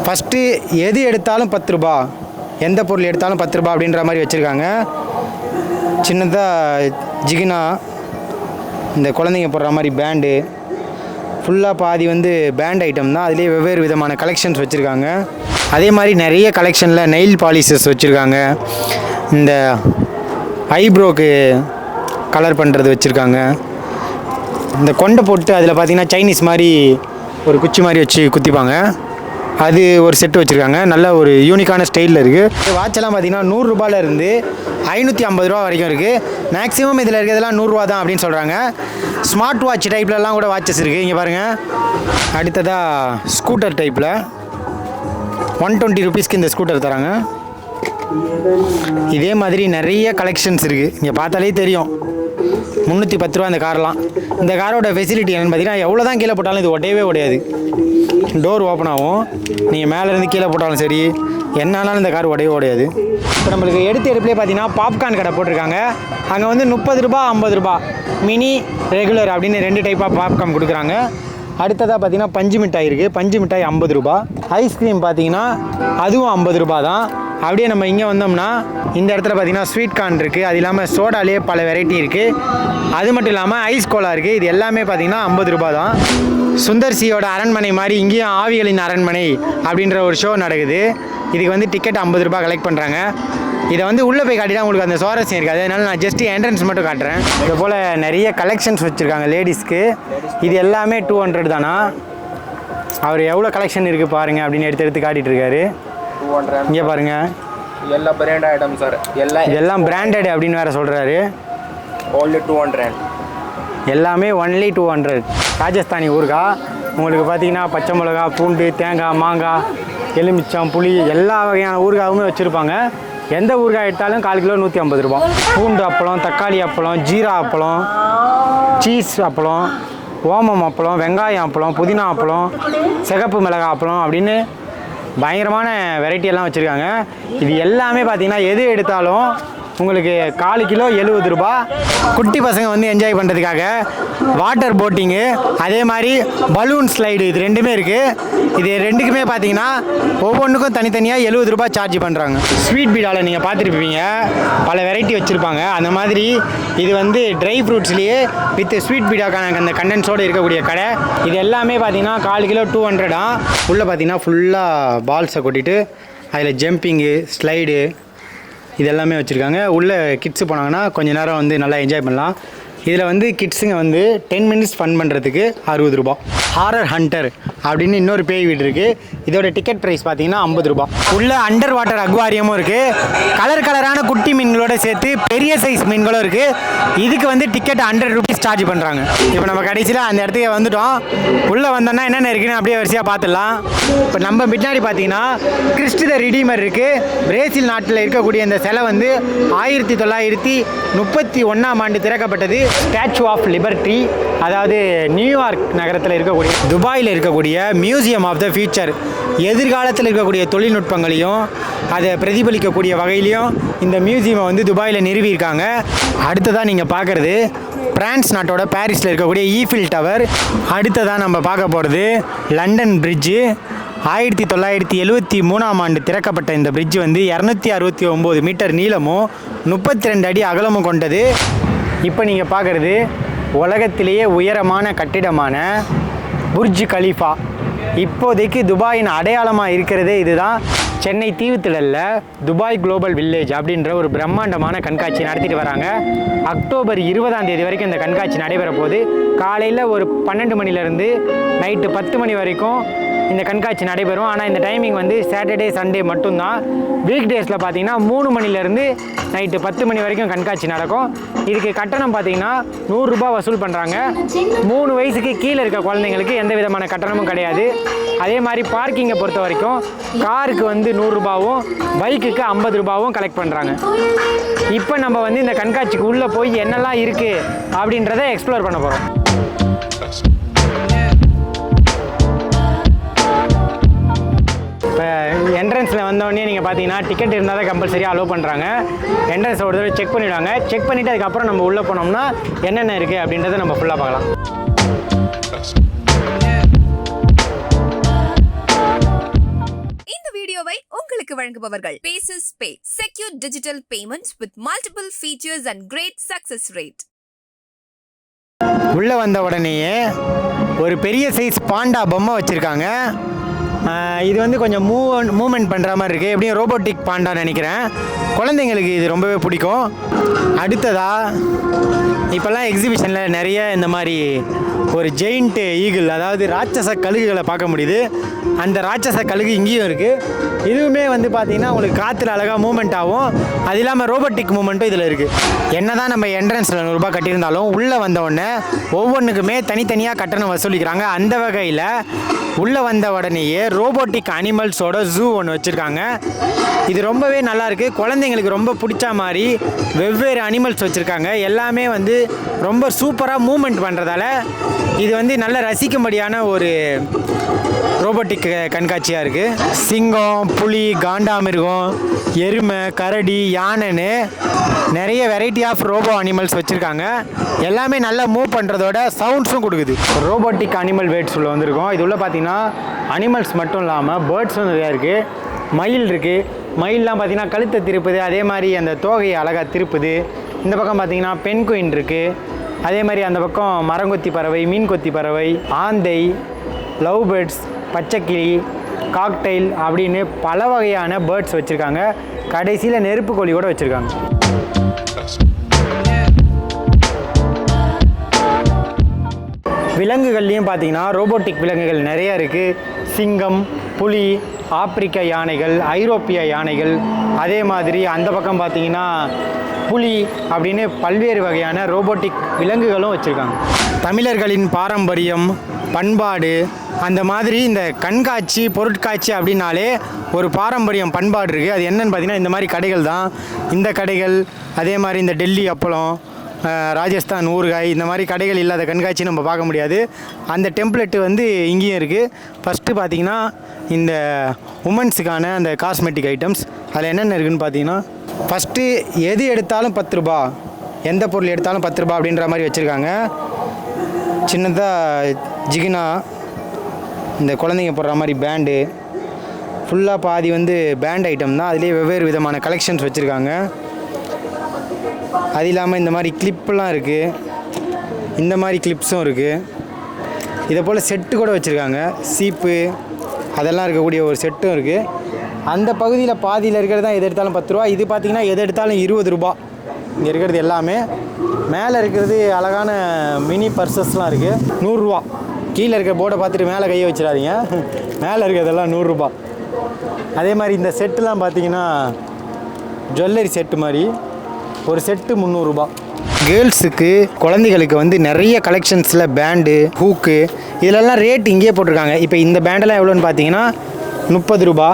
First எது எடுத்தாலும் 10 ரூபா, எந்த பொருள் எடுத்தாலும் 10 ரூபா அப்படின்ற மாதிரி வச்சுருக்காங்க. சின்னதாக ஜிகினா, இந்த குழந்தைங்க போடுற மாதிரி பேண்டு, ஃபுல்லாக பாதி வந்து பேண்ட் ஐட்டம் தான். அதுலேயே வெவ்வேறு விதமான கலெக்ஷன்ஸ் வச்சுருக்காங்க. அதே மாதிரி நிறைய கலெக்ஷனில் நெயில் பாலிஷஸ் வச்சுருக்காங்க. இந்த ஐப்ரோக்கு கலர் பண்ணுறது வச்சுருக்காங்க. இந்த கொண்டை போட்டு அதில் பார்த்திங்கன்னா சைனீஸ் மாதிரி ஒரு குச்சி மாதிரி வச்சு குத்திப்பாங்க, அது ஒரு செட்டு வச்சுருக்காங்க. நல்ல ஒரு யூனிக்கான ஸ்டைலில் இருக்குது. வாட்செல்லாம் பார்த்திங்கன்னா 100 ரூபாயிலேருந்து 550 ரூபா வரைக்கும் இருக்குது. மேக்ஸிமம் இதில் இருக்கிறதெல்லாம் 100 ரூபா தான் அப்படின்னு சொல்கிறாங்க. ஸ்மார்ட் வாட்ச் டைப்லலாம் கூட வாட்சஸ் இருக்குது. இங்கே பாருங்கள். அடுத்ததாக ஸ்கூட்டர் டைப்பில் 120 ருபீஸ்க்கு இந்த ஸ்கூட்டர் தராங்க. இதே மாதிரி நிறைய கலெக்ஷன்ஸ் இருக்குது. இங்கே பார்த்தாலே தெரியும். 310 ரூபா இந்த கார்லாம். இந்த காரோட ஃபெசிலிட்டி என்னென்னு பார்த்தீங்கன்னா, எவ்வளோ தான் கீழே போட்டாலும் இது உடையவே உடையாது. டோர் ஓப்பன் ஆகும். நீங்கள் மேலேருந்து கீழே போட்டாலும் சரி, என்னாலும் இந்த கார் உடையவே உடையாது. இப்போ நம்மளுக்கு எடுப்புலேயே பார்த்தீங்கன்னா பாப்கார்ன் கடை போட்டிருக்காங்க. அங்கே வந்து 30 ரூபா 50 ரூபா, மினி ரெகுலர் அப்படின்னு 2 டைப்பாக பாப்கார்ன் கொடுக்குறாங்க. அடுத்ததாக பார்த்தீங்கன்னா பஞ்சு மிட்டாய் இருக்குது. பஞ்சு மிட்டாய் 50 ரூபா. ஐஸ்கிரீம் பார்த்தீங்கன்னா அதுவும் 50 ரூபா தான். அப்படியே நம்ம இங்கே வந்தோம்னா இந்த இடத்துல பார்த்தீங்கன்னா ஸ்வீட் கார்ன் இருக்குது. அது இல்லாமல் சோடாலே பல வெரைட்டி இருக்குது. அது மட்டும் இல்லாமல் ஐஸ் கோலா இருக்குது. இது எல்லாமே பார்த்தீங்கன்னா 50 ரூபா தான். சுந்தர்சியோட அரண்மனை மாதிரி இங்கேயும் ஆவிகளின் அரண்மனை அப்படின்ற ஒரு ஷோ நடக்குது. இதுக்கு வந்து டிக்கெட் 50 ரூபா கலெக்ட் பண்ணுறாங்க. இதை வந்து உள்ளே போய் காட்டினா உங்களுக்கு அந்த சுவாரஸ்யம் இருக்காது. அதனால நான் ஜஸ்ட் என்ட்ரன்ஸ் மட்டும் காட்டுறேன். இது போல் நிறைய கலெக்ஷன்ஸ் வச்சுருக்காங்க லேடிஸ்க்கு. இது எல்லாமே 200 தானா. அவர் எவ்வளோ கலெக்ஷன் இருக்குது பாருங்கள் அப்படின்னு எடுத்து காட்டிகிட்டு இருக்காரு. 200 இங்கே பாருங்கள். எல்லாம் பிராண்ட் ஐட்டம் சார். இதெல்லாம் பிராண்டட் அப்படின்னு வேறு சொல்கிறாரு. only 200. எல்லாமே ஒன்லி 200. ராஜஸ்தானி ஊறுகாய் உங்களுக்கு பார்த்தீங்கன்னா பச்சை மிளகா, பூண்டு, தேங்காய், மாங்காய், எலுமிச்சம், புளி எல்லா வகையான ஊறுகாயுமே வச்சுருப்பாங்க. எந்த ஊறுகாய் எடுத்தாலும் 1/4 கிலோ 150 ரூபா. பூண்டு அப்பளம், தக்காளி அப்பளம், ஜீரா அப்பளம், சீஸ் அப்பளம், ஓமம் அப்பளம், வெங்காயம் அப்பளம், புதினா அப்பளம், சிகப்பு மிளகாய் அப்பளம் அப்படின்னு பயங்கரமான வெரைட்டியெல்லாம் வச்சுருக்காங்க. இது எல்லாமே பார்த்திங்கன்னா எது எடுத்தாலும் உங்களுக்கு 1/4 கிலோ 70 ரூபா. குட்டி பசங்க வந்து என்ஜாய் பண்ணுறதுக்காக வாட்டர் போட்டிங்கு, அதே மாதிரி பலூன் ஸ்லைடு, இது ரெண்டுமே இருக்குது. இது ரெண்டுக்குமே பார்த்தீங்கன்னா ஒவ்வொன்றுக்கும் தனித்தனியாக 70 ரூபா சார்ஜ் பண்ணுறாங்க. ஸ்வீட் பீடாவில் நீங்கள் பார்த்துருப்பீங்க, பல வெரைட்டி வச்சுருப்பாங்க. அந்த மாதிரி இது வந்து ட்ரை ஃப்ரூட்ஸ்லேயே வித் ஸ்வீட் பீடாக்கான அந்த கண்டென்ஸோடு இருக்கக்கூடிய கடை. இது எல்லாமே பார்த்தீங்கன்னா 1/4 கிலோ 200. உள்ளே பார்த்தீங்கன்னா ஃபுல்லாக பால்ஸை கொட்டிட்டு அதில் ஜம்பிங்கு, ஸ்லைடு இது எல்லாமே வச்சுருக்காங்க. உள்ளே கிட்ஸு போனாங்கன்னா கொஞ்சம் நேரம் வந்து நல்லா என்ஜாய் பண்ணலாம். இதில் வந்து கிட்ஸுங்க வந்து 10 மினிட்ஸ் ஃபன் பண்ணுறதுக்கு 60 ரூபா. ஹாரர் ஹண்டர் அப்படின்னு இன்னொரு பேய் வீடு இருக்குது. இதோட டிக்கெட் ப்ரைஸ் பார்த்தீங்கன்னா 50 ரூபா. உள்ள அண்டர் வாட்டர் அக்வாரியமும் இருக்குது. கலரான குட்டி மீன்களோடு சேர்த்து பெரிய சைஸ் மீன்களும் இருக்குது. இதுக்கு வந்து டிக்கெட் 100 ருபீஸ் சார்ஜ் பண்ணுறாங்க. இப்போ நம்ம கடைசியில் அந்த இடத்துக்கு வந்துட்டோம். உள்ளே வந்தோன்னா என்னென்ன இருக்குன்னு அப்படியே வரிசையாக பார்த்துடலாம். இப்போ நம்ம பின்னாடி பார்த்தீங்கன்னா கிறிஸ்ட் த ரிடீமர் இருக்குது. பிரேசில் நாட்டில் இருக்கக்கூடிய இந்த சிலை வந்து 1931ஆம் ஆண்டு திறக்கப்பட்டது. ஸ்டாச்சு ஆஃப் லிபர்ட்டி, அதாவது நியூயார்க் நகரத்தில் இருக்கக்கூடிய, துபாயில் இருக்கக்கூடிய மியூசியம் ஆஃப் த ஃபியூச்சர். எதிர்காலத்தில் இருக்கக்கூடிய தொழில்நுட்பங்களையும் அதை பிரதிபலிக்கக்கூடிய வகையிலையும் இந்த மியூசியமை வந்து துபாயில் நிறுவியிருக்காங்க. அடுத்ததாக நீங்கள் பார்க்குறது பிரான்ஸ் நாட்டோட பாரிஸில் இருக்கக்கூடிய ஈஃபில் டவர். அடுத்ததாக நம்ம பார்க்க போகிறது லண்டன் பிரிட்ஜு. 1973ஆம் ஆண்டு திறக்கப்பட்ட இந்த பிரிட்ஜ் வந்து 269 மீட்டர் நீளமும் 32 அடி அகலமும் கொண்டது. இப்போ நீங்கள் பார்க்குறது உலகத்திலேயே உயரமான கட்டிடமான புர்ஜ் கலீஃபா. இப்போதைக்கு துபாயின் அடையாளமாக இருக்கிறதே இதுதான். சென்னை தீவுத்திடலில் துபாய் குளோபல் வில்லேஜ் அப்படின்ற ஒரு பிரம்மாண்டமான கண்காட்சி நடத்திட்டு வராங்க. அக்டோபர் 20ஆம் தேதி வரைக்கும் இந்த கண்காட்சி நடைபெற போகுது. காலையில் ஒரு 12 மணிலேருந்து நைட்டு 10 மணி வரைக்கும் இந்த கண்காட்சி நடைபெறும். ஆனால் இந்த டைமிங் வந்து சாட்டர்டே சண்டே மட்டும்தான். வீக் டேஸில் பார்த்தீங்கன்னா 3 மணிலேருந்து நைட்டு 10 மணி வரைக்கும் கண்காட்சி நடக்கும். இதுக்கு கட்டணம் பார்த்தீங்கன்னா 100 ரூபா வசூல் பண்ணுறாங்க. 3 வயசுக்கு கீழே இருக்க குழந்தைங்களுக்கு எந்த விதமான கட்டணமும் கிடையாது. அதே மாதிரி பார்க்கிங்கை பொறுத்த வரைக்கும் காருக்கு வந்து 100 ரூபாவும் பைக்குக்கு 50 ரூபாவும் கலெக்ட் பண்ணுறாங்க. இப்போ நம்ம வந்து இந்த கண்காட்சிக்கு உள்ளே போய் என்னெல்லாம் இருக்குது அப்படின்றத எக்ஸ்ப்ளோர் பண்ண போகிறோம். இப்போ என்ட்ரன்ஸில் வந்தோடனே நீங்கள் பார்த்தீங்கன்னா டிக்கெட் இருந்தால் தான் கம்பல்சரியாக அலோவ் பண்ணுறாங்க. என்ட்ரன்ஸை ஒரு தடவை செக் பண்ணிவிடுவாங்க. செக் பண்ணிவிட்டு அதுக்கப்புறம் நம்ம உள்ளே போனோம்னா என்னென்ன இருக்குது அப்படின்றத நம்ம ஃபுல்லாக பார்க்கலாம். உங்களுக்கு வழங்குபவர்கள் Paces Pay, secure digital payments with multiple features and great success rate. உள்ளே வந்த உடனேயே ஒரு பெரிய சைஸ் பாண்டா பொம்மை வச்சுருக்காங்க. இது வந்து கொஞ்சம் மூவ்மெண்ட் பண்ணுற மாதிரி இருக்குது. எப்படியும் ரோபோட்டிக் பாண்டான்னு நினைக்கிறேன். குழந்தைங்களுக்கு இது ரொம்பவே பிடிக்கும். அடுத்ததாக இப்போல்லாம் எக்ஸிபிஷனில் நிறைய இந்த மாதிரி ஒரு ஜெயிண்ட் ஈகிள், அதாவது ராட்சச கழுகுகளை பார்க்க முடியுது. அந்த ராட்சச கழுகு இங்கேயும் இருக்குது. இதுவுமே வந்து பார்த்திங்கன்னா உங்களுக்கு காற்றுல அழகாக மூவ்மெண்ட் ஆகும். அது இல்லாமல் ரோபோட்டிக் மூவ்மெண்ட்டும் இதில் இருக்குது. என்ன தான் நம்ம என்ட்ரன்ஸில் 100 ரூபாய் கட்டியிருந்தாலும் உள்ளே வந்தவுடனே ஒவ்வொன்றுக்குமே தனித்தனியாக கட்டணம் வசூலிக்கிறாங்க. அந்த வகையில் உள்ளே வந்த உடனேயே ரோபோட்டிக் அனிமல்ஸோட ஜூ ஒன்று வச்சுருக்காங்க. இது ரொம்பவே நல்லாயிருக்கு. குழந்தைங்களுக்கு ரொம்ப பிடிச்ச மாதிரி வெவ்வேறு அனிமல்ஸ் வச்சுருக்காங்க. எல்லாமே வந்து ரொம்ப சூப்பராக மூவ்மெண்ட் பண்ணுறதால இது வந்து நல்ல ரசிக்கும்படியான ஒரு ரோபோட்டிக் கண்காட்சியாக இருக்குது. சிங்கம், புலி, காண்டாமிருகம், எருமை, கரடி, யானைன்னு நிறைய வெரைட்டி ஆஃப் ரோபோ அனிமல்ஸ் வச்சுருக்காங்க. எல்லாமே நல்லா மூவ் பண்ணுறதோட சவுண்ட்ஸும் கொடுக்குது. ரோபோட்டிக் அனிமல் வேட்ஸ் உள்ள வந்திருக்கோம். இது உள்ள பார்த்தீங்கன்னா அனிமல்ஸ் மட்டும் இல்லாமல் பேர்ட்ஸும் நிறையா இருக்குது. மயில் இருக்குது. மயிலெலாம் பார்த்தீங்கன்னா கழுத்தை திருப்புது, அதே மாதிரி அந்த தோகையை அழகாக திருப்புது. இந்த பக்கம் பார்த்தீங்கன்னா பெண் குயின் இருக்குது. அதே மாதிரி அந்த பக்கம் மரங்கொத்தி பறவை, மீன் கொத்தி பறவை, ஆந்தை, லவ் பேர்ட்ஸ், பச்சைக்கிளி, காக்டெயில் அப்படின்னு பல வகையான பேர்ட்ஸ் வச்சுருக்காங்க. கடைசியில் நெருப்பு கோழி கூட வச்சுருக்காங்க. விலங்குகள்லேயும் பார்த்தீங்கன்னா ரோபோட்டிக் விலங்குகள் நிறைய இருக்குது. சிங்கம், புலி, ஆப்பிரிக்க யானைகள், ஐரோப்பிய யானைகள், அதே மாதிரி அந்த பக்கம் பார்த்தீங்கன்னா புலி அப்படின்னு பல்வேறு வகையான ரோபோட்டிக் விலங்குகளும் வச்சுருக்காங்க. தமிழர்களின் பாரம்பரியம், பண்பாடு, அந்த மாதிரி இந்த கண்காட்சி, பொருட்காட்சி அப்படின்னாலே ஒரு பாரம்பரியம், பண்பாடு இருக்குது. அது என்னென்னு பார்த்தீங்கன்னா இந்த மாதிரி கடைகள் தான். இந்த கடைகள், அதே மாதிரி இந்த டெல்லி அப்பளம், ராஜஸ்தான் ஊறுகாய், இந்த மாதிரி கடைகள் இல்லாத கண்காட்சி நம்ம பார்க்க முடியாது. அந்த டெம்ப்ளெட்டு வந்து இங்கேயும் இருக்குது. ஃபஸ்ட்டு பார்த்திங்கன்னா இந்த உமன்ஸுக்கான அந்த காஸ்மெட்டிக் ஐட்டம்ஸ், அதில் என்னென்ன இருக்குதுன்னு பார்த்தீங்கன்னா ஃபஸ்ட்டு எது எடுத்தாலும் 10 ரூபா, எந்த பொருள் எடுத்தாலும் 10 ரூபா அப்படின்ற மாதிரி வச்சுருக்காங்க. சின்னதாக ஜிகினா, இந்த குழந்தைங்க போடுற மாதிரி பேண்டு, ஃபுல்லாக பாதி வந்து பேண்ட் ஐட்டம் தான். அதுலேயே வெவ்வேறு விதமான கலெக்ஷன்ஸ் வச்சுருக்காங்க. அது இல்லாமல் இந்த மாதிரி கிளிப்லாம் இருக்குது. இந்த மாதிரி கிளிப்ஸும் இருக்குது. இதை போல் செட்டு கூட வச்சுருக்காங்க. சீப்பு அதெல்லாம் இருக்கக்கூடிய ஒரு செட்டும் இருக்குது. அந்த பகுதியில் பாதியில் இருக்கிறது தான் எது எடுத்தாலும் 10 ரூபா. இது பார்த்திங்கன்னா எது எடுத்தாலும் 20 ரூபா. இங்கே இருக்கிறது எல்லாமே. மேலே இருக்கிறது அழகான மினி பர்சஸ்லாம் இருக்குது. 100 ரூபா. கீழே இருக்கிற போர்டை பார்த்துட்டு மேலே கையை வச்சிடாதீங்க. மேலே இருக்கிறதெல்லாம் 100 ரூபா. அதே மாதிரி இந்த செட்டுலாம் பார்த்திங்கன்னா ஜுவல்லரி செட்டு மாதிரி ஒரு செட்டு 300 ரூபா. கேர்ள்ஸுக்கு, குழந்தைகளுக்கு வந்து நிறைய கலெக்ஷன்ஸில் பேண்டு, ஹூக்கு, இதிலெல்லாம் ரேட் இங்கேயே போட்டிருக்காங்க. இப்போ இந்த பேண்டெல்லாம் எவ்வளோன்னு பார்த்தீங்கன்னா 30 ரூபா.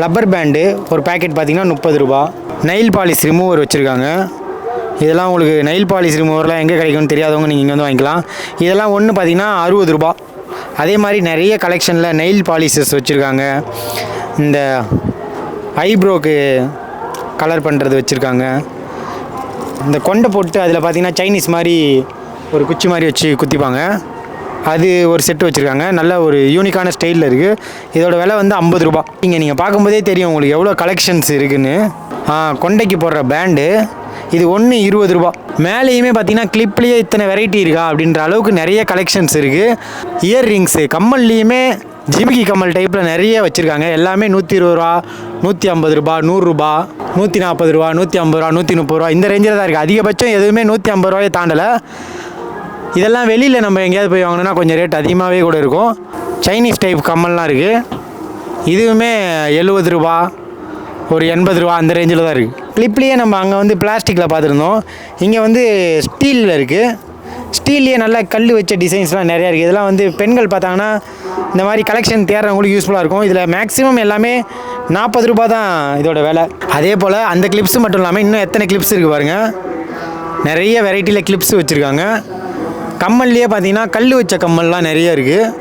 லப்பர் பேண்டு ஒரு பேக்கெட் பார்த்தீங்கன்னா 30 ரூபா. நெயில் பாலிஷ் ரிமூவர் வச்சுருக்காங்க. இதெல்லாம் உங்களுக்கு நெயில் பாலிஷ் ரிமூவர்லாம் எங்கே கிடைக்கும்னு தெரியாதவங்க நீங்கள் இங்கே வந்து வாங்கிக்கலாம். இதெல்லாம் ஒன்று பார்த்தீங்கன்னா 60 ரூபா. அதே மாதிரி நிறைய கலெக்ஷனில் நெயில் பாலிஷஸ் வச்சுருக்காங்க. இந்த ஐப்ரோக்கு கலர் பண்ணுறது வச்சுருக்காங்க. இந்த கொண்டை போட்டு அதில் பார்த்தீங்கன்னா சைனீஸ் மாதிரி ஒரு குச்சி மாதிரி வச்சு குத்திப்பாங்க. அது ஒரு செட்டு வச்சுருக்காங்க. நல்ல ஒரு யூனிக்கான ஸ்டைலில் இருக்குது. இதோட விலை வந்து 50 ரூபா. நீங்கள் பார்க்கும்போதே தெரியும் உங்களுக்கு எவ்வளோ கலெக்ஷன்ஸ் இருக்குதுன்னு. கொண்டைக்கு போடுற பேண்டு இது ஒன்று 20 ரூபா. மேலேயுமே பார்த்தீங்கன்னா கிளிப்லேயே இத்தனை வெரைட்டி இருக்கா அப்படின்ற அளவுக்கு நிறைய கலெக்ஷன்ஸ் இருக்குது. இயர் ரிங்ஸு, கம்மல்லையுமே ஜிமிக்கி கம்மல் டைப்பில் நிறைய வச்சுருக்காங்க. எல்லாமே 120 ரூபா, 150 ரூபா, 100 ரூபா, 140 ரூபா, 150 ரூபா, 130 ரூபா, இந்த ரேஞ்சில் தான் இருக்குது. அதிகபட்சம் எதுவுமே 150 ரூபாயை தாண்டலை. இதெல்லாம் வெளியில் நம்ம எங்கேயாவது போய் வாங்கினோன்னா கொஞ்சம் ரேட் அதிகமாகவே கூட இருக்கும். சைனீஸ் டைப் கம்மல்லாம் இருக்குது. இதுவுமே 70 ரூபா, ஒரு 80 ரூபா அந்த ரேஞ்சில் தான் இருக்குது. கிளிப்லேயே நம்ம அங்கே வந்து பிளாஸ்டிக்கில் பார்த்துருந்தோம். இங்கே வந்து ஸ்டீலில் இருக்குது. ஸ்டீல்லையே நல்லா கல் வச்ச டிசைன்ஸ்லாம் நிறையா இருக்குது. இதெல்லாம் வந்து பெண்கள் பார்த்தாங்கன்னா இந்த மாதிரி கலெக்ஷன் தேடுறவங்களுக்கு யூஸ்ஃபுல்லாக இருக்கும். இதில் மேக்ஸிமம் எல்லாமே 40 ரூபா தான் இதோட விலை. அதே போல் அந்த கிளிப்ஸு மட்டும் இல்லாமல் இன்னும் எத்தனை கிளிப்ஸ் இருக்குது பாருங்கள். நிறைய வெரைட்டியில் கிளிப்ஸ் வச்சுருக்காங்க. கம்மல்லையே பார்த்தீங்கன்னா கல் வச்ச கம்மல்லாம் நிறைய இருக்குது.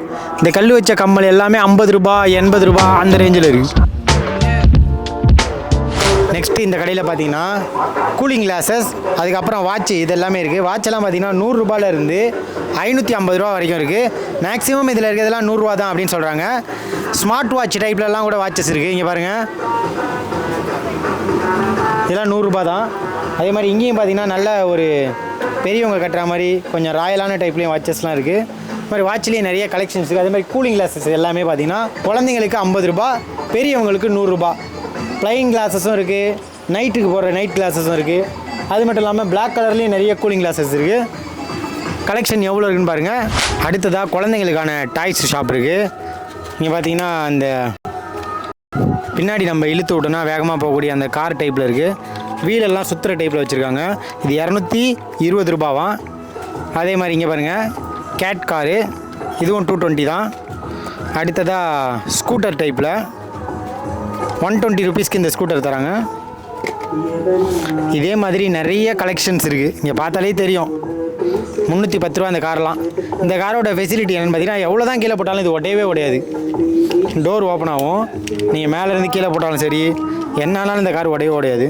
இந்த கல் வச்ச கம்மல் எல்லாமே 50 ரூபா, 80 ரூபா அந்த ரேஞ்சில் இருக்குது. நெக்ஸ்ட்டு இந்த கடையில் பார்த்தீங்கன்னா கூலிங் கிளாஸஸ், அதுக்கப்புறம் வாட்ச், இது எல்லாமே இருக்குது. வாட்செல்லாம் பார்த்தீங்கன்னா 100 ரூபாயிலேருந்து 550 ரூபா வரைக்கும் இருக்குது. மேக்ஸிமம் இதில் இருக்கிறதெல்லாம் 100 ரூபா தான் அப்படின்னு சொல்கிறாங்க. ஸ்மார்ட் வாட்ச் டைப்லலாம் கூட வாட்சஸ் இருக்குது. இங்கே பாருங்கள், இதெல்லாம் 100 ரூபா தான். அதே மாதிரி இங்கேயும் பார்த்தீங்கன்னா நல்ல ஒரு பெரியவங்க கட்டுற மாதிரி கொஞ்சம் ராயலான டைப்லேயும் வாட்சஸ்லாம் இருக்குது. இது மாதிரி வாட்ச்லேயே நிறைய கலெக்ஷன்ஸ் இருக்குது. அதே மாதிரி கூலிங் கிளாஸஸ் எல்லாமே பார்த்தீங்கன்னா குழந்தைங்களுக்கு 50 ரூபா, பெரியவங்களுக்கு 100 ரூபா. ப்ளைன் கிளாஸஸும் இருக்குது, நைட்டுக்கு போடுற நைட் கிளாஸஸும் இருக்குது. அது மட்டும் இல்லாமல் பிளாக் கலர்லேயும் நிறைய கூலிங் கிளாஸஸ் இருக்குது. கலெக்ஷன் எவ்வளோ இருக்குன்னு பாருங்கள். அடுத்ததாக குழந்தைங்களுக்கான டாய்ஸ் ஷாப் இருக்குது. இங்கே பார்த்தீங்கன்னா அந்த பின்னாடி நம்ம இழுத்து விட்டோன்னா வேகமாக போகக்கூடிய அந்த கார் டைப்பில் இருக்குது. வீலெல்லாம் சுற்றுற டைப்பில் வச்சுருக்காங்க. இது 220 ரூபாவாம். அதே மாதிரி இங்கே பாருங்கள், கேட் காரு, இதுவும் 220 தான். அடுத்ததாக ஸ்கூட்டர் டைப்பில் 120 ருபீஸ்க்கு இந்த ஸ்கூட்டர் தராங்க. இதே மாதிரி நிறைய கலெக்ஷன்ஸ் இருக்குது. இங்கே பார்த்தாலே தெரியும், 310 ரூபா இந்த கார்லாம். இந்த காரோட ஃபெசிலிட்டி என்னென்னு பார்த்தீங்கன்னா, எவ்வளோ தான் கீழே போட்டாலும் இது உடையவே உடையாது. டோர் ஓப்பன் ஆகும். நீங்கள் மேலேருந்து கீழே போட்டாலும் சரி, என்னாலும் இந்த கார் உடையவே உடையாது.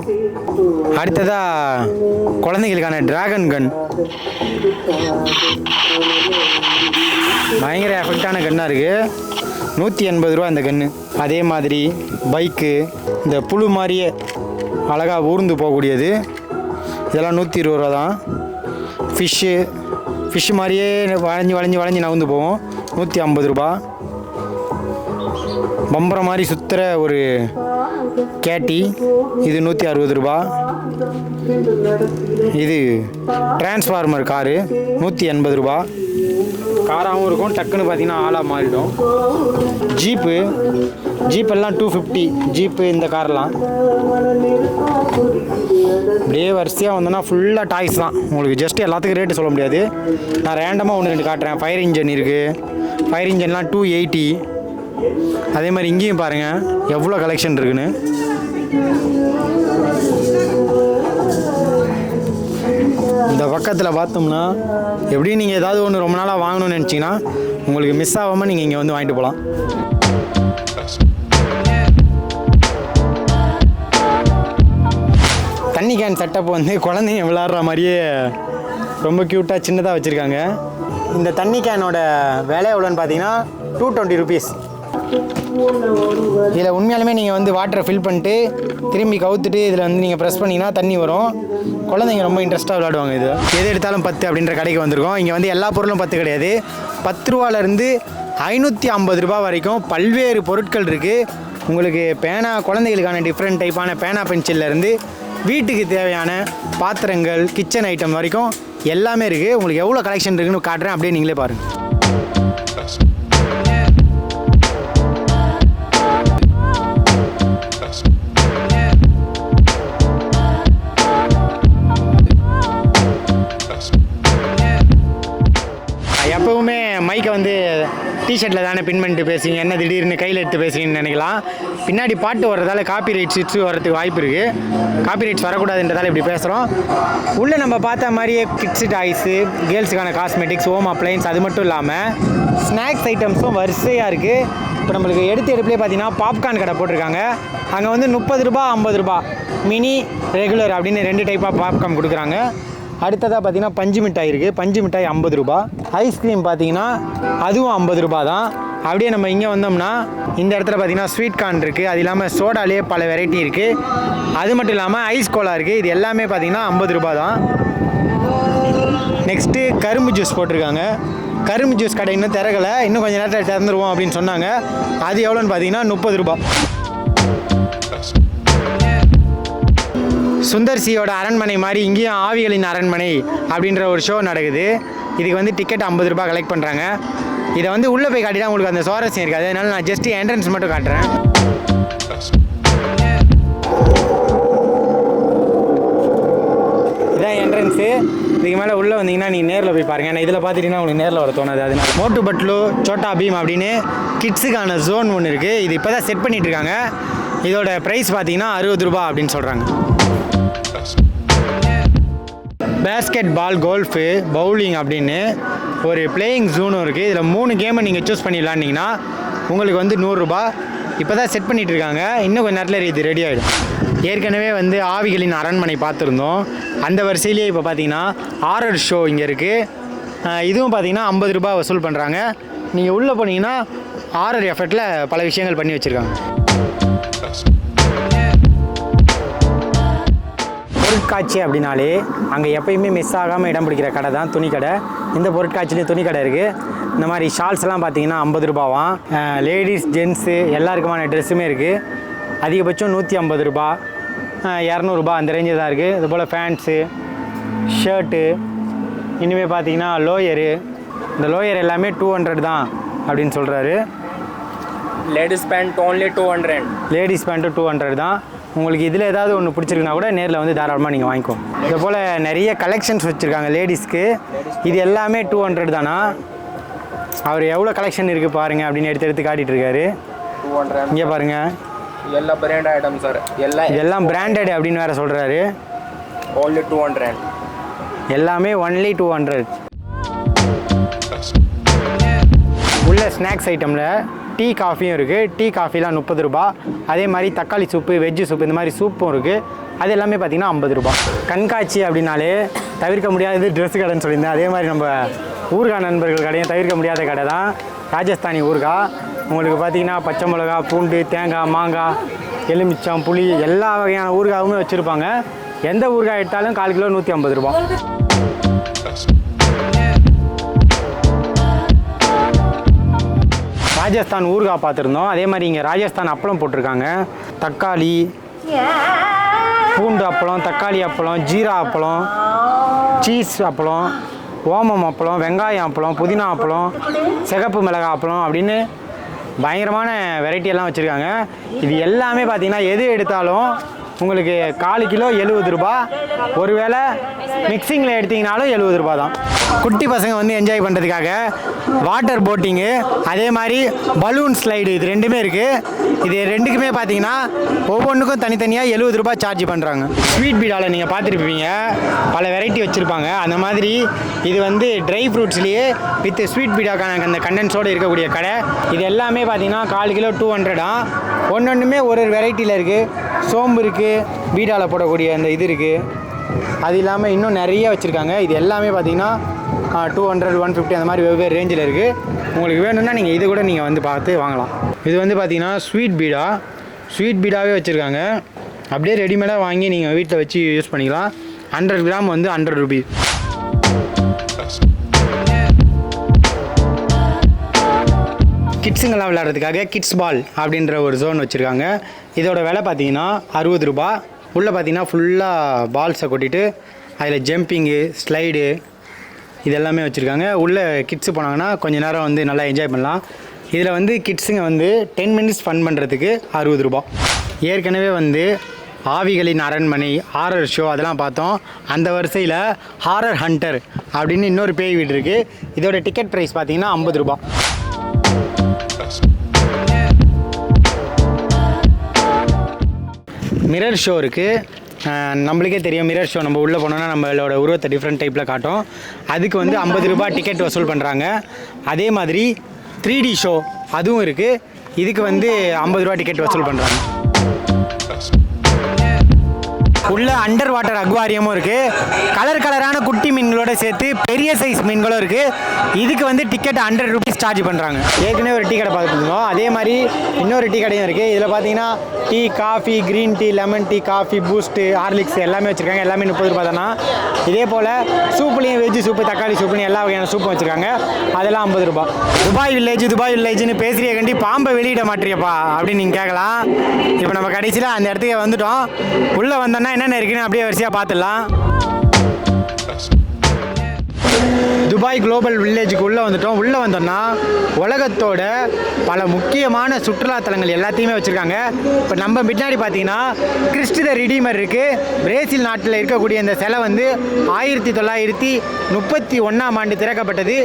அடுத்ததாக குழந்தைங்களுக்கான டிராகன் கன், பயங்கர எஃபெக்டான கன்னாக இருக்குது. 180 ரூபா இந்த கன்று. அதே மாதிரி பைக்கு, இந்த புழு மாதிரியே அழகாக ஊர்ந்து போகக்கூடியது, இதெல்லாம் 120 ரூபா தான். ஃபிஷ்ஷு மாதிரியே வளைஞ்சி நகர்ந்து போவோம், 150 ரூபா. பம்பரம் மாதிரி சுற்றுற ஒரு கேட்டி, இது 160 ரூபா. இது டிரான்ஸ்ஃபார்மர் காரு, 180 ரூபா. காராகவும் இருக்கும், டக்குன்னு பார்த்தீங்கன்னா ஆளாக மாறிடும். ஜீப்பெல்லாம் 250. ஜீப்பு இந்த கார்லாம் அப்படியே வரிசையாக வந்தோன்னா ஃபுல்லாக டாய்ஸ் தான். உங்களுக்கு ஜஸ்ட் எல்லாத்துக்கும் ரேட்டு சொல்ல முடியாது. நான் ரேண்டமாக 1-2 காட்டுறேன். ஃபயர் இன்ஜின் இருக்குது. ஃபயர் இன்ஜின்லாம் 280. அதே மாதிரி இங்கேயும் பாருங்கள் எவ்வளோ கலெக்ஷன் இருக்குன்னு. இந்த பக்கத்தில் பார்த்தோம்னா எப்படியும் நீங்கள் ஏதாவது ஒன்று ரொம்ப நாளாக வாங்கணும்னு நினச்சிங்கன்னா உங்களுக்கு மிஸ் ஆகாமல் நீங்கள் இங்கே வந்து வாங்கிட்டு போகலாம். தண்ணி கேன் செட்டப் வந்து குழந்தைங்க விளாட்ற மாதிரியே ரொம்ப க்யூட்டாக சின்னதாக வச்சுருக்காங்க. இந்த தண்ணி கேனோட விலை எவ்வளோன்னு பார்த்தீங்கன்னா 220 ருபீஸ். இதில் உண்மையாலுமே நீங்கள் வந்து வாட்டரை ஃபில் பண்ணிட்டு திரும்பி கவுத்துட்டு இதில் வந்து நீங்கள் ப்ரெஸ் பண்ணிங்கன்னா தண்ணி வரும். குழந்தைங்க ரொம்ப இன்ட்ரெஸ்ட்டாக விளையாடுவாங்க. இது எது எடுத்தாலும் 10 அப்படின்ற கடைக்கு வந்திருக்கோம். இங்கே வந்து எல்லா பொருளும் 10 கிடையாது. 10 ரூபாலேருந்து 550 ரூபா வரைக்கும் பல்வேறு பொருட்கள் இருக்குது. உங்களுக்கு பேனா, குழந்தைகளுக்கான டிஃப்ரெண்ட் டைப்பான பேனா பென்சில்லேருந்து வீட்டுக்கு தேவையான பாத்திரங்கள், கிச்சன் ஐட்டம் வரைக்கும் எல்லாமே இருக்குது. உங்களுக்கு எவ்வளோ கலெக்ஷன் இருக்குன்னு காட்டுறேன், அப்படியே நீங்களே பாருங்கள். எப்போவுமே மைக்கை வந்து டிஷர்ட்டில் தானே பின் பண்ணிட்டு பேசுவீங்க, என்ன திடீர்னு கையில் எடுத்து பேசுவீங்கன்னு நினைக்கலாம். பின்னாடி பாட்டு வர்றதால காப்பி ரைட்ஸ் இட்ஸு வரதுக்கு வாய்ப்பு இருக்குது. காப்பி ரைட்ஸ் வரக்கூடாதுன்றதால இப்படி பேசுகிறோம். உள்ளே நம்ம பார்த்த மாதிரியே கிட்ஸு டாய்ஸு, கேர்ள்ஸுக்கான காஸ்மெட்டிக்ஸ், ஹோம் அப்ளையன்ஸ், அது மட்டும் இல்லாமல் ஸ்நாக்ஸ் ஐட்டம்ஸும் வரிசையாக இருக்குது. இப்போ நம்மளுக்கு எடுப்புலேயே பார்த்தீங்கன்னா பாப்கார்ன் கடை போட்டிருக்காங்க. அங்கே வந்து 30 ரூபா 50 ரூபா, மினி, ரெகுலர் அப்படின்னு 2 டைப்பாக பாப்கார்ன் கொடுக்குறாங்க. அடுத்ததாக பார்த்தீங்கன்னா பஞ்சு மிட்டாய் இருக்குது. பஞ்சு மிட்டாய் 50 ரூபா. ஐஸ்கிரீம் பார்த்தீங்கன்னா அதுவும் 50 ரூபா தான். அப்படியே நம்ம இங்கே வந்தோம்னா இந்த இடத்துல பார்த்தீங்கன்னா ஸ்வீட் கார்ன் இருக்குது. அது இல்லாமல் சோடாலே பல வெரைட்டி இருக்குது. அது மட்டும் இல்லாமல் ஐஸ் கோலா இருக்குது. இது எல்லாமே பார்த்தீங்கன்னா 50 ரூபா தான். நெக்ஸ்ட்டு கரும்பு ஜூஸ் போட்டிருக்காங்க. கரும்பு ஜூஸ் கடை இன்னும் திறக்கலை, இன்னும் கொஞ்சம் நேரத்தில் திறந்துருவோம் அப்படின்னு சொன்னாங்க. அது எவ்வளோன்னு பார்த்தீங்கன்னா 30 ரூபா. சுந்தர்சியோட அரண்மனை மாதிரி இங்கேயும் ஆவிகளின் அரண்மனை அப்படின்ற ஒரு ஷோ நடக்குது. இதுக்கு வந்து டிக்கெட் 50 ரூபா கலெக்ட் பண்ணுறாங்க. இதை வந்து உள்ளே போய் காட்டினா உங்களுக்கு அந்த சுவாரஸ்யம் இருக்காது. அதனால நான் ஜஸ்ட் என்ட்ரன்ஸ் மட்டும் காட்டுறேன். இதான் என்ட்ரன்ஸு. இதுக்கு மேலே உள்ளே வந்தீங்கன்னா நீங்கள் நேரில் போய் பாருங்கள். ஏன்னா இதில் பார்த்துட்டிங்கன்னா உங்களுக்கு நேரில் வர தோணாது. அதனால மோட்டு பட்லு, சோட்டா பீம் அப்படின்னு கிட்ஸுக்கான ஜோன் ஒன்று இருக்குது. இது இப்போ தான் செட் பண்ணிகிட்டு இருக்காங்க. இதோட ப்ரைஸ் பார்த்தீங்கன்னா 60 ரூபா அப்படின்னு சொல்கிறாங்க. பேஸ்கெட் பால், கோல்ஃபு, பவுலிங் அப்படின்னு ஒரு பிளேயிங் ஜோனும் இருக்குது. இதில் 3 கேமை நீங்கள் சூஸ் பண்ணி விளாண்டிங்கன்னா உங்களுக்கு வந்து 100 ரூபா. இப்போ தான் செட் பண்ணிகிட்டு இருக்காங்க. இன்னும் கொஞ்சம் நேரத்தில் இது ரெடி ஆகிடும். ஏற்கனவே வந்து ஆவிகளின் அரண்மனை பார்த்துருந்தோம். அந்த வரிசையிலேயே இப்போ பார்த்தீங்கன்னா ஹாரர் ஷோ இங்கே இருக்குது. இதுவும் பார்த்தீங்கன்னா 50 ரூபா வசூல் பண்ணுறாங்க. நீங்கள் உள்ளே போனீங்கன்னா ஹாரர் எஃபெக்டில் பல விஷயங்கள் பண்ணி வச்சுருக்காங்க. பொருட்காட்சி அப்படின்னாலே அங்கே எப்பயுமே மிஸ் ஆகாமல் இடம் பிடிக்கிற கடை தான் துணி கடை. இந்த பொருட்காட்சியிலையும் துணி கடை இருக்குது. இந்த மாதிரி ஷால்ஸ்லாம் பார்த்தீங்கன்னா 50 ரூபாவாம். லேடிஸ் ஜென்ஸு எல்லாருக்குமான ட்ரெஸ்ஸுமே இருக்குது. அதிகபட்சம் 150 ரூபா, 200 ரூபா அந்த ரேஞ்சு தான் இருக்குது. இதுபோல் ஃபேண்ட்ஸு, ஷர்ட்டு, இனிமேல் பார்த்தீங்கன்னா லோயரு. இந்த லோயர் எல்லாமே 200 தான் அப்படின்னு சொல்கிறாரு. Ladies pant only 200. Ladies pant 200 தான். உங்களுக்கு இதில் ஏதாவது ஒன்று பிடிச்சிருக்குன்னா கூட நேரில் வந்து தாராளமாக நீங்கள் வாங்கிக்கோங்க. இது போல் நிறைய கலெக்ஷன்ஸ் வச்சுருக்காங்க லேடிஸ்க்கு. இது எல்லாமே 200 தானா? அவர் எவ்வளோ கலெக்ஷன் இருக்குது பாருங்கள் அப்படின்னு எடுத்து காட்டிகிட்டு இருக்காரு. 200. இங்கே பாருங்கள், ಎಲ್ಲ ಬ್ರ್ಯಾಂಡ್ ಐಟಮ್ ಸರ್. இதெல்லாம் பிராண்டட் அப்படின்னு வேறு சொல்கிறாரு. ಓನ್ಲಿ 200. எல்லாமே ஒன்லி 200. உள்ள ஸ்நாக்ஸ் ஐட்டமில் டீ காஃபியும் இருக்குது. டீ காஃபிலாம் 30 ரூபா. அதே மாதிரி தக்காளி சூப்பு, வெஜ்ஜு சூப்பு, இந்த மாதிரி சூப்பும் இருக்குது. அது எல்லாமே பார்த்திங்கன்னா 50 ரூபா. கண்காட்சி அப்படின்னாலே தவிர்க்க முடியாதது ட்ரெஸ்ஸு கடைன்னு சொல்லியிருந்தேன். அதே மாதிரி நம்ம ஊறுகாய் நண்பர்கள் கடையும் தவிர்க்க முடியாத கடை தான் ராஜஸ்தானி ஊறுகாய். உங்களுக்கு பார்த்திங்கன்னா பச்சை மிளகா, பூண்டு, தேங்காய், மாங்காய், எலுமிச்சம், புளி எல்லா வகையான ஊறுகாயுமே வச்சுருப்பாங்க. எந்த ஊறுகாய் எடுத்தாலும் 1/4 கிலோ 150 ரூபா. ராஜஸ்தான் ஊறுகாய் பார்த்துருந்தோம். அதே மாதிரி இங்கே ராஜஸ்தான் அப்பளம் போட்டிருக்காங்க. தக்காளி, பூண்டு அப்பளம், தக்காளி அப்பளம், ஜீரா அப்பளம், சீஸ் அப்பளம், ஓமம் அப்பளம், வெங்காயம் அப்பளம், புதினா அப்பளம், சிகப்பு மிளகாய் அப்பளம் அப்படின்னு பயங்கரமான வெரைட்டியெல்லாம் வச்சுருக்காங்க. இது எல்லாமே பார்த்திங்கன்னா எது எடுத்தாலும் உங்களுக்கு 1/4 கிலோ 70 ரூபா. ஒருவேளை மிக்சிங்கில் எடுத்திங்கனாலும் 70 ரூபா தான். குட்டி பசங்க வந்து என்ஜாய் பண்ணுறதுக்காக வாட்டர் போட்டிங்கு, அதே மாதிரி பலூன் ஸ்லைடு, இது ரெண்டுமே இருக்குது. இது ரெண்டுக்குமே பார்த்தீங்கன்னா ஒவ்வொன்றுக்கும் தனித்தனியாக 70 ரூபா சார்ஜ் பண்ணுறாங்க. ஸ்வீட் பீடாவில் நீங்கள் பார்த்துருப்பீங்க, பல வெரைட்டி வச்சுருப்பாங்க. அந்த மாதிரி இது வந்து ட்ரை ஃப்ரூட்ஸ்லேயே வித் ஸ்வீட் பீடாக்கான அந்த கண்டென்ஸோடு இருக்கக்கூடிய கடை. இது எல்லாமே பார்த்தீங்கன்னா 1/4 கிலோ 200. ஒன்றுமே ஒரு வெரைட்டியில் இருக்குது. சோம்பு இருக்குது, பீடாவில் போடக்கூடிய அந்த இது இருக்குது. அது இல்லாமல் இன்னும் நிறைய வச்சுருக்காங்க. இது எல்லாமே பார்த்தீங்கன்னா 200, 150 அந்த மாதிரி வெவ்வேறு ரேஞ்சில் இருக்குது. உங்களுக்கு வேணும்னா நீங்கள் இது கூட நீங்கள் வந்து பார்த்து வாங்கலாம். இது வந்து பார்த்தீங்கன்னா ஸ்வீட் பீடாவே வச்சுருக்காங்க. அப்படியே ரெடிமேடாக வாங்கி நீங்கள் வீட்டில் வச்சு யூஸ் பண்ணிக்கலாம். 100 கிராம் வந்து 100 ரூபீஸ். கிட்ஸுங்கெல்லாம் விளையாடுறதுக்காக கிட்ஸ் பால் அப்படின்ற ஒரு ஜோன் வச்சுருக்காங்க. இதோட விலை பார்த்தீங்கன்னா 60 ரூபா. உள்ளே பார்த்தீங்கன்னா ஃபுல்லாக பால்ஸை கொட்டிட்டு அதில் ஜம்பிங்கு, ஸ்லைடு இதெல்லாமே வச்சுருக்காங்க. உள்ளே கிட்ஸு போனாங்கன்னா கொஞ்சம் நேரம் வந்து நல்லா என்ஜாய் பண்ணலாம். இதில் வந்து கிட்ஸுங்க வந்து 10 மினிட்ஸ் ஃபன் பண்ணுறதுக்கு 60 ரூபா. ஏற்கனவே வந்து ஆவிகளின் அரண்மனை, ஹாரர் ஷோ அதெல்லாம் பார்த்தோம். அந்த வரிசையில் ஹாரர் ஹண்டர் அப்படின்னு இன்னொரு பேய் வீடு இருக்குது. இதோட டிக்கெட் ப்ரைஸ் பார்த்தீங்கன்னா 50 ரூபா. மிரர் ஷோ இருக்குது. நம்மளுக்கே தெரியும் மிரர் ஷோ, நம்ம உள்ளே போனோன்னா நம்மளோட உருவத்தை டிஃப்ரெண்ட் டைப்பில் காட்டும். அதுக்கு வந்து 50 ரூபா டிக்கெட் வசூல் பண்ணுறாங்க. அதே மாதிரி 3D ஷோ அதுவும் இருக்குது. இதுக்கு வந்து 50 ரூபா டிக்கெட் வசூல் பண்ணுறாங்க. உள்ள அண்டர் வாட்டர் அக்வாரியமும் இருக்குது. கலரான குட்டி மீன்களோட சேர்த்து பெரிய சைஸ் மீன்களும் இருக்குது. இதுக்கு வந்து டிக்கெட் 100 ரூபீஸ் சார்ஜ் பண்ணுறாங்க. ஏற்கனவே ஒரு டீ கடை பார்த்துருந்தோம். அதே மாதிரி இன்னொரு டீ கடையும் இருக்குது. இதில் பார்த்தீங்கன்னா tea, coffee, green tea, lemon tea, coffee, boost, Horlicks எல்லாமே வச்சுருக்காங்க. எல்லாமே 30 ரூபா தானா. இதே போல் சூப்புலேயும் வெஜ்ஜு சூப்பு, தக்காளி சூப்புன்னு எல்லா வகையான சூப்பும் வச்சுருக்காங்க. அதெல்லாம் 50 ரூபா. துபாய் வில்லேஜ்னு பேசுகிற கண்டி பாம்பை வெளியிட மாட்டேறியப்பா அப்படின்னு நீங்கள் கேட்கலாம். இப்போ நம்ம கடைசியில் அந்த இடத்துக்கு வந்துட்டோம். உள்ளே வந்தோன்னா என்னென்ன இருக்குன்னு அப்படியே வரிசையாக பார்த்துடலாம். துபாய் குளோபல் வில்லேஜுக்கு உள்ளே வந்துட்டோம். உள்ளே வந்தோம்னா உலகத்தோட பல முக்கியமான சுற்றுலாத்தலங்கள் எல்லாத்தையுமே வச்சுருக்காங்க. இப்போ நம்ம பின்னாடி பார்த்தீங்கன்னா கிறிஸ்ட் த ரிடீமர் இருக்குது. பிரேசில் நாட்டில் இருக்கக்கூடிய இந்த சிலை வந்து 1931ஆம் ஆண்டு திறக்கப்பட்டது.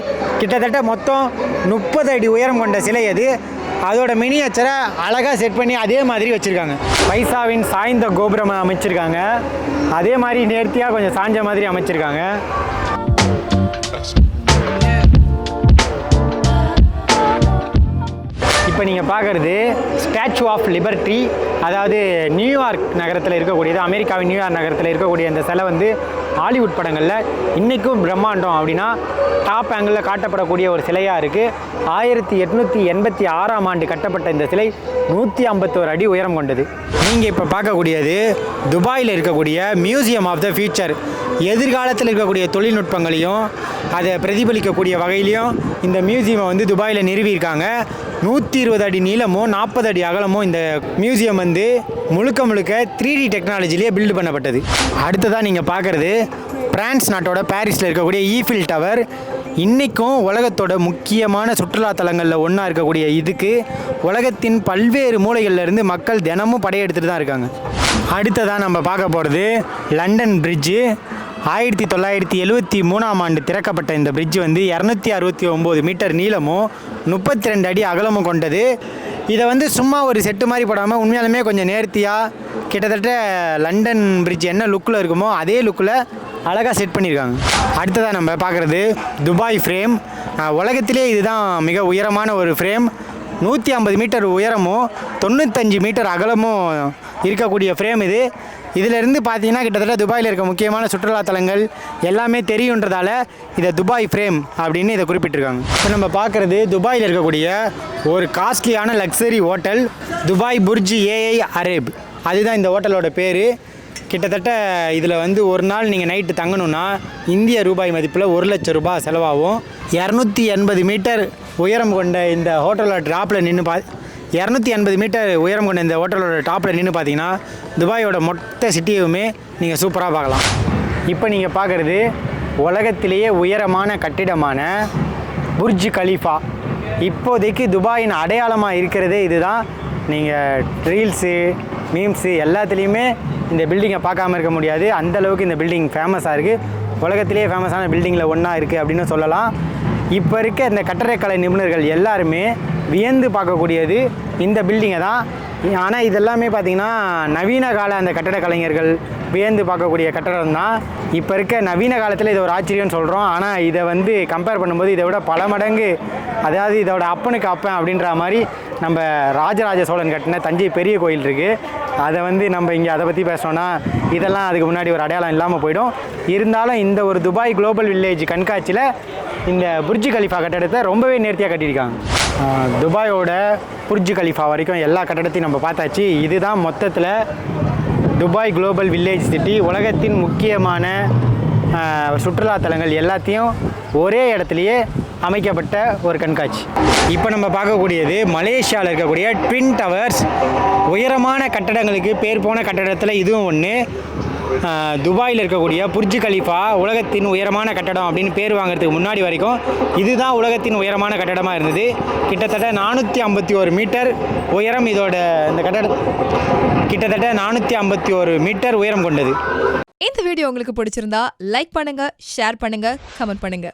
கிட்டத்தட்ட மொத்தம் 30 அடி உயரம் கொண்ட சிலை அது. அதோட மினியேச்சரை அழகாக செட் பண்ணி அதே மாதிரி வச்சுருக்காங்க. பைசாவின் சாய்ந்த கோபுரம் அமைச்சிருக்காங்க. அதே மாதிரி நேர்த்தியாக கொஞ்சம் சாஞ்ச மாதிரி அமைச்சிருக்காங்க. இப்போ நீங்கள் பார்க்குறது ஸ்டாச்சு ஆஃப் லிபர்ட்டி, அதாவது நியூயார்க் நகரத்தில் இருக்கக்கூடியது. அமெரிக்காவின் நியூயார்க் நகரத்தில் இருக்கக்கூடிய இந்த சிலை வந்து ஹாலிவுட் படங்களில் இன்றைக்கும் பிரம்மாண்டம் அப்படின்னா டாப் ஆங்கிளில் காட்டப்படக்கூடிய ஒரு சிலையாக இருக்குது. 1886ஆம் ஆண்டு கட்டப்பட்ட இந்த சிலை 151 அடி உயரம் கொண்டது. நீங்கள் இப்போ பார்க்கக்கூடியது துபாயில் இருக்கக்கூடிய மியூசியம் ஆஃப் த ஃபியூச்சர். எதிர்காலத்தில் இருக்கக்கூடிய தொழில்நுட்பங்களையும் அதை பிரதிபலிக்கக்கூடிய வகையிலையும் இந்த மியூசியமை வந்து துபாயில் நிறுவியிருக்காங்க. 120 அடி நீளமும் 40 அடி அகலமும் இந்த மியூசியம் வந்து முழுக்க 3D டெக்னாலஜிலேயே பில்டு பண்ணப்பட்டது. அடுத்ததாக நீங்கள் பார்க்குறது பிரான்ஸ் நாட்டோட பாரிஸில் இருக்கக்கூடிய ஈஃபில் டவர். இன்றைக்கும் உலகத்தோட முக்கியமான சுற்றுலாத்தலங்களில் ஒன்றா இருக்கக்கூடிய இதுக்கு உலகத்தின் பல்வேறு மூலைகளிலிருந்து மக்கள் தினமும் படையெடுத்துட்டு தான் இருக்காங்க. அடுத்ததாக நம்ம பார்க்க போகிறது லண்டன் பிரிட்ஜு. 1973ஆம் ஆண்டு திறக்கப்பட்ட இந்த பிரிட்ஜ் வந்து 269 மீட்டர் நீளமும் 32 அடி அகலமும் கொண்டது. இதை வந்து சும்மா ஒரு செட்டு மாதிரி போடாமல் உண்மையாலுமே கொஞ்சம் நேர்த்தியாக கிட்டத்தட்ட லண்டன் பிரிட்ஜ் என்ன லுக்கில் இருக்குமோ அதே லுக்கில் அழகாக செட் பண்ணியிருக்காங்க. அடுத்ததாக நம்ம பார்க்குறது துபாய் ஃப்ரேம். உலகத்திலே இதுதான் மிக உயரமான ஒரு ஃப்ரேம். 150 மீட்டர் உயரமும் 95 மீட்டர் அகலமும் இருக்கக்கூடிய ஃப்ரேம் இது. இதிலேருந்து பார்த்தீங்கன்னா கிட்டத்தட்ட துபாயில் இருக்க முக்கியமான சுற்றுலாத்தலங்கள் எல்லாமே தெரியுன்றதால இதை துபாய் ஃப்ரேம் அப்படின்னு இதை குறிப்பிட்டிருக்காங்க. இப்போ நம்ம பார்க்குறது துபாயில் இருக்கக்கூடிய ஒரு காஸ்ட்லியான luxury hotel Dubai Burj AI Arab. அதுதான் இந்த ஹோட்டலோட பேர். கிட்டத்தட்ட இதில் வந்து ஒரு நாள் நீங்கள் நைட்டு தங்கணுன்னா இந்திய ரூபாய் மதிப்பில் 1 லட்சம் ரூபாய் செலவாகும். 280 மீட்டர் உயரம் கொண்ட இந்த ஹோட்டலோட டாப்பில் நின்று 280 மீட்டர் உயரம் கொண்ட இந்த ஹோட்டலோட டாப்பில் நின்று பார்த்தீங்கன்னா துபாயோட மொத்த சிட்டியுமே நீங்கள் சூப்பராக பார்க்கலாம். இப்போ நீங்கள் பார்க்குறது உலகத்திலேயே உயரமான கட்டிடமான புர்ஜ் கலீஃபா. இப்போதைக்கு துபாயின் அடையாளமாக இருக்கிறதே இதுதான். நீங்கள் ரீல்ஸு மீம்ஸு எல்லாத்துலேயுமே இந்த பில்டிங்கை பார்க்காம இருக்க முடியாது. அந்தளவுக்கு இந்த பில்டிங் ஃபேமஸாக இருக்குது. உலகத்திலேயே ஃபேமஸான பில்டிங்கில் ஒன்றா இருக்குது அப்படின்னு சொல்லலாம். இப்போ இருக்க இந்த கட்டடக்கலை நிபுணர்கள் எல்லாருமே வியந்து பார்க்கக்கூடியது இந்த பில்டிங்கை தான். ஆனால் இதெல்லாமே பார்த்திங்கன்னா நவீன கால அந்த கட்டட கலைஞர்கள் வியந்து பார்க்கக்கூடிய கட்டடம் தான். இப்போ இருக்க நவீன காலத்தில் இது ஒரு ஆச்சரியம்னு சொல்கிறோம். ஆனால் இதை வந்து கம்பேர் பண்ணும்போது இதை விட பல மடங்கு, அதாவது இதோட அப்பனுக்கு அப்பன் அப்படின்ற மாதிரி நம்ம ராஜராஜ சோழன் கட்டின தஞ்சை பெரிய கோயில் இருக்குது. அதை வந்து நம்ம இங்கே அதை பற்றி பேசணும்னா இதெல்லாம் அதுக்கு முன்னாடி ஒரு அடையாளம் இல்லாமல் போயிடும். இருந்தாலும் இந்த ஒரு துபாய் குளோபல் வில்லேஜ் கண்காட்சியில் இந்த புர்ஜ் கலீஃபா கட்டடத்தை ரொம்பவே நேர்த்தியாக கட்டியிருக்காங்க. துபாயோட புர்ஜ் கலீஃபா வரைக்கும் எல்லா கட்டடத்தையும் நம்ம பார்த்தாச்சு. இதுதான் மொத்தத்தில் துபாய் குளோபல் வில்லேஜ் சிட்டி. உலகத்தின் முக்கியமான சுற்றுலாத்தலங்கள் எல்லாத்தையும் ஒரே இடத்துலையே அமைக்கப்பட்ட ஒரு கண்காட்சி. இப்போ நம்ம பார்க்கக்கூடியது மலேசியாவில் இருக்கக்கூடிய ட்வின் டவர்ஸ். உயரமான கட்டடங்களுக்கு பேர் போன கட்டடத்தில் இதுவும் ஒன்று. துபாயில் இருக்கக்கூடிய புர்ஜ் கலீஃபா உலகத்தின் உயரமான கட்டடம் அப்படின்னு பேர் வாங்குறதுக்கு முன்னாடி வரைக்கும் இதுதான் உலகத்தின் உயரமான கட்டடமாக இருந்தது. கிட்டத்தட்ட 451 மீட்டர் உயரம் இதோட இந்த கட்டடம் கிட்டத்தட்ட 451 மீட்டர் உயரம் கொண்டது. இந்த வீடியோ உங்களுக்கு பிடிச்சிருந்தா லைக் பண்ணுங்க, ஷேர் பண்ணுங்க, கமெண்ட் பண்ணுங்க.